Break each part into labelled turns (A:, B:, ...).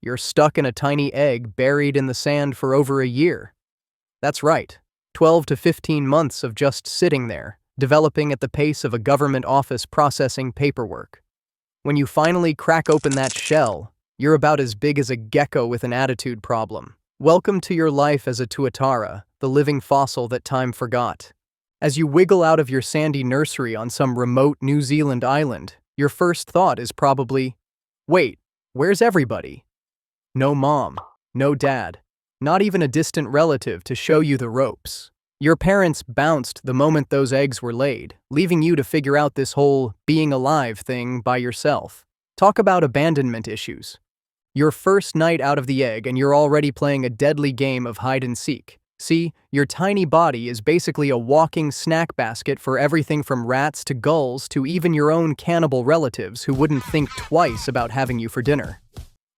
A: you're stuck in a tiny egg buried in the sand for over a year. That's right, 12 to 15 months of just sitting there, developing at the pace of a government office processing paperwork. When you finally crack open that shell, you're about as big as a gecko with an attitude problem. Welcome to your life as a Tuatara, the living fossil that time forgot. As you wiggle out of your sandy nursery on some remote New Zealand island, your first thought is probably, wait, where's everybody? No mom, no dad, not even a distant relative to show you the ropes. Your parents bounced the moment those eggs were laid, leaving you to figure out this whole being alive thing by yourself. Talk about abandonment issues. Your first night out of the egg and you're already playing a deadly game of hide and seek. See, your tiny body is basically a walking snack basket for everything from rats to gulls to even your own cannibal relatives who wouldn't think twice about having you for dinner.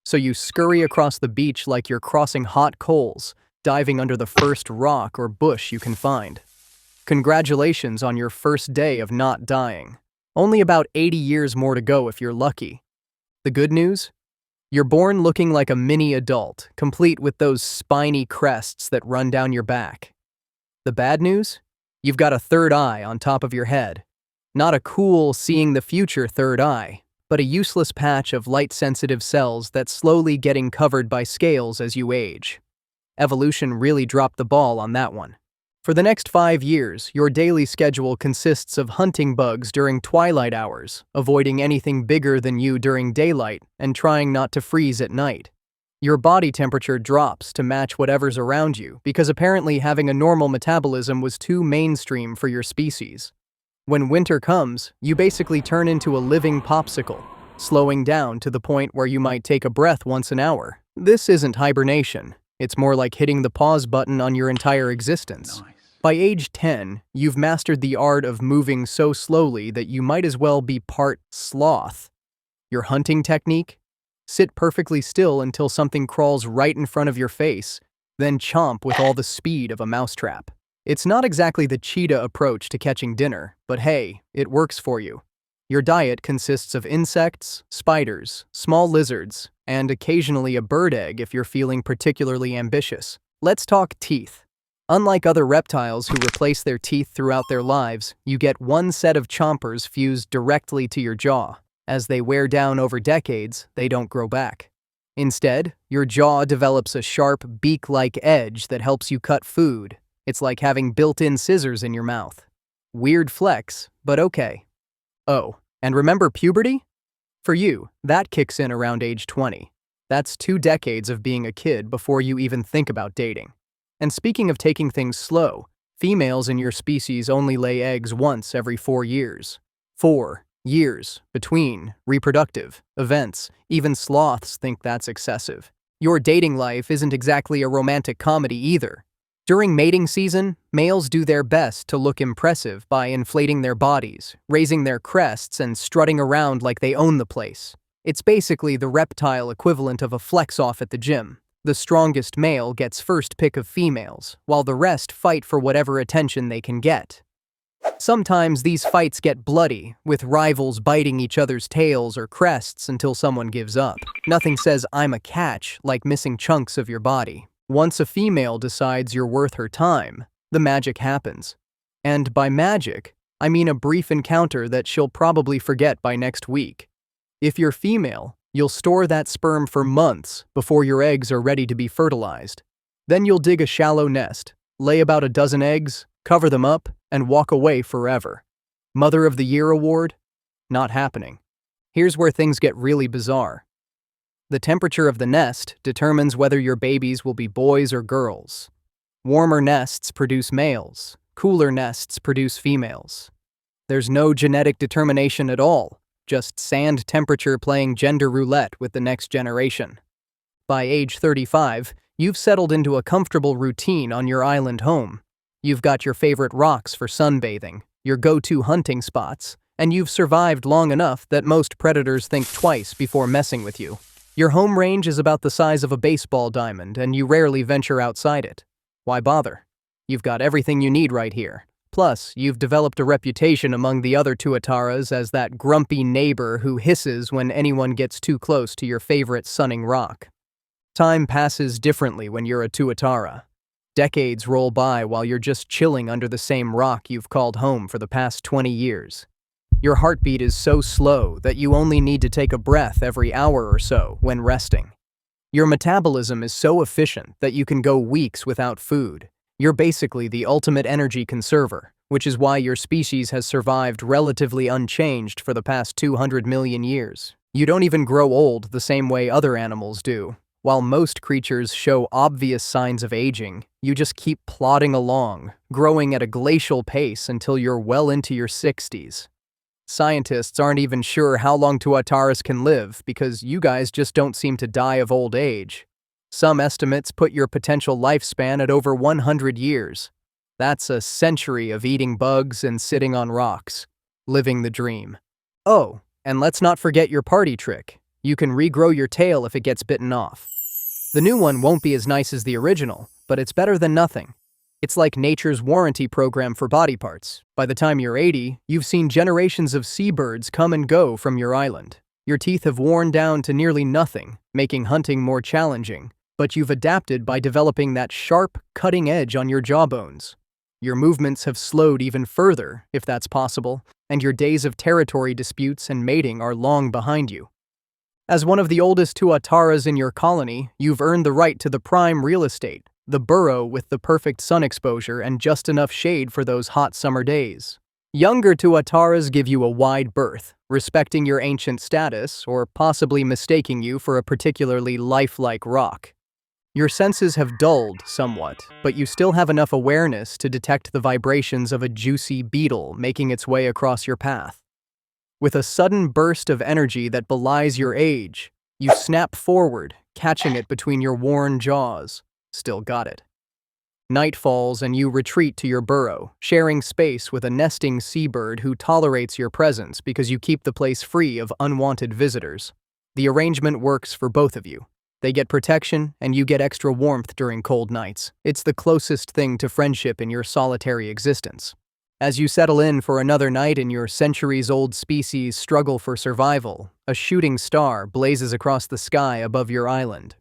A: So you scurry across the beach like you're crossing hot coals, diving under the first rock or bush you can find. Congratulations on your first day of not dying. Only about 80 years more to go if you're lucky. The good news? You're born looking like a mini adult, complete with those spiny crests that run down your back. The bad news? You've got a third eye on top of your head. Not a cool, seeing the future third eye, but a useless patch of light-sensitive cells that's slowly getting covered by scales as you age. Evolution really dropped the ball on that one. For the next 5 years, your daily schedule consists of hunting bugs during twilight hours, avoiding anything bigger than you during daylight, and trying not to freeze at night. Your body temperature drops to match whatever's around you because apparently having a normal metabolism was too mainstream for your species. When winter comes, you basically turn into a living popsicle, slowing down to the point where you might take a breath once an hour. This isn't hibernation. It's more like hitting the pause button on your entire existence. Nice. By age 10, you've mastered the art of moving so slowly that you might as well be part sloth. Your hunting technique? Sit perfectly still until something crawls right in front of your face, then chomp with all the speed of a mousetrap. It's not exactly the cheetah approach to catching dinner, but hey, it works for you. Your diet consists of insects, spiders, small lizards, and occasionally a bird egg if you're feeling particularly ambitious. Let's talk teeth. Unlike other reptiles who replace their teeth throughout their lives, you get one set of chompers fused directly to your jaw. As they wear down over decades, they don't grow back. Instead, your jaw develops a sharp, beak-like edge that helps you cut food. It's like having built-in scissors in your mouth. Weird flex, but okay. Oh, and remember puberty? For you, that kicks in around age 20. That's 2 decades of being a kid before you even think about dating. And speaking of taking things slow, females in your species only lay eggs once every 4 years. 4 years between reproductive events. Even sloths think that's excessive. Your dating life isn't exactly a romantic comedy either. During mating season, males do their best to look impressive by inflating their bodies, raising their crests, and strutting around like they own the place. It's basically the reptile equivalent of a flex-off at the gym. The strongest male gets first pick of females, while the rest fight for whatever attention they can get. Sometimes these fights get bloody, with rivals biting each other's tails or crests until someone gives up. Nothing says "I'm a catch" like missing chunks of your body. Once a female decides you're worth her time, the magic happens. And by magic, I mean a brief encounter that she'll probably forget by next week. If you're female, you'll store that sperm for months before your eggs are ready to be fertilized. Then you'll dig a shallow nest, lay about a dozen eggs, cover them up, and walk away forever. Mother of the Year award? Not happening. Here's where things get really bizarre. The temperature of the nest determines whether your babies will be boys or girls. Warmer nests produce males, cooler nests produce females. There's no genetic determination at all, just sand temperature playing gender roulette with the next generation. By age 35, you've settled into a comfortable routine on your island home. You've got your favorite rocks for sunbathing, your go-to hunting spots, and you've survived long enough that most predators think twice before messing with you. Your home range is about the size of a baseball diamond, and you rarely venture outside it. Why bother? You've got everything you need right here. Plus, you've developed a reputation among the other Tuataras as that grumpy neighbor who hisses when anyone gets too close to your favorite sunning rock. Time passes differently when you're a Tuatara. Decades roll by while you're just chilling under the same rock you've called home for the past 20 years. Your heartbeat is so slow that you only need to take a breath every hour or so when resting. Your metabolism is so efficient that you can go weeks without food. You're basically the ultimate energy conserver, which is why your species has survived relatively unchanged for the past 200 million years. You don't even grow old the same way other animals do. While most creatures show obvious signs of aging, you just keep plodding along, growing at a glacial pace until you're well into your 60s. Scientists aren't even sure how long Tuataras can live because you guys just don't seem to die of old age. Some estimates put your potential lifespan at over 100 years. That's a century of eating bugs and sitting on rocks. Living the dream. Oh, and let's not forget your party trick. You can regrow your tail if it gets bitten off. The new one won't be as nice as the original, but it's better than nothing. It's like nature's warranty program for body parts. By the time you're 80, you've seen generations of seabirds come and go from your island. Your teeth have worn down to nearly nothing, making hunting more challenging, but you've adapted by developing that sharp, cutting edge on your jawbones. Your movements have slowed even further, if that's possible, and your days of territory disputes and mating are long behind you. As one of the oldest Tuataras in your colony, you've earned the right to the prime real estate, the burrow with the perfect sun exposure and just enough shade for those hot summer days. Younger Tuataras give you a wide berth, respecting your ancient status or possibly mistaking you for a particularly lifelike rock. Your senses have dulled somewhat, but you still have enough awareness to detect the vibrations of a juicy beetle making its way across your path. With a sudden burst of energy that belies your age, you snap forward, catching it between your worn jaws. Still got it. Night falls and you retreat to your burrow, sharing space with a nesting seabird who tolerates your presence because you keep the place free of unwanted visitors. The arrangement works for both of you. They get protection, and you get extra warmth during cold nights. It's the closest thing to friendship in your solitary existence. As you settle in for another night in your centuries-old species' struggle for survival, a shooting star blazes across the sky above your island.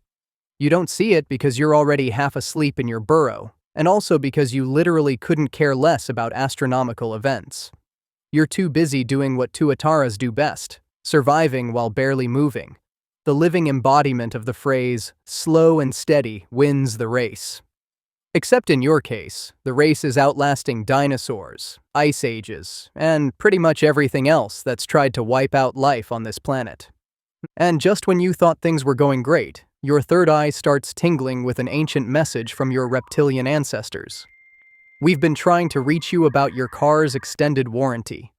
A: You don't see it because you're already half asleep in your burrow, and also because you literally couldn't care less about astronomical events. You're too busy doing what Tuataras do best, surviving while barely moving. The living embodiment of the phrase, slow and steady wins the race. Except in your case, the race is outlasting dinosaurs, ice ages, and pretty much everything else that's tried to wipe out life on this planet. And just when you thought things were going great, your third eye starts tingling with an ancient message from your reptilian ancestors. We've been trying to reach you about your car's extended warranty.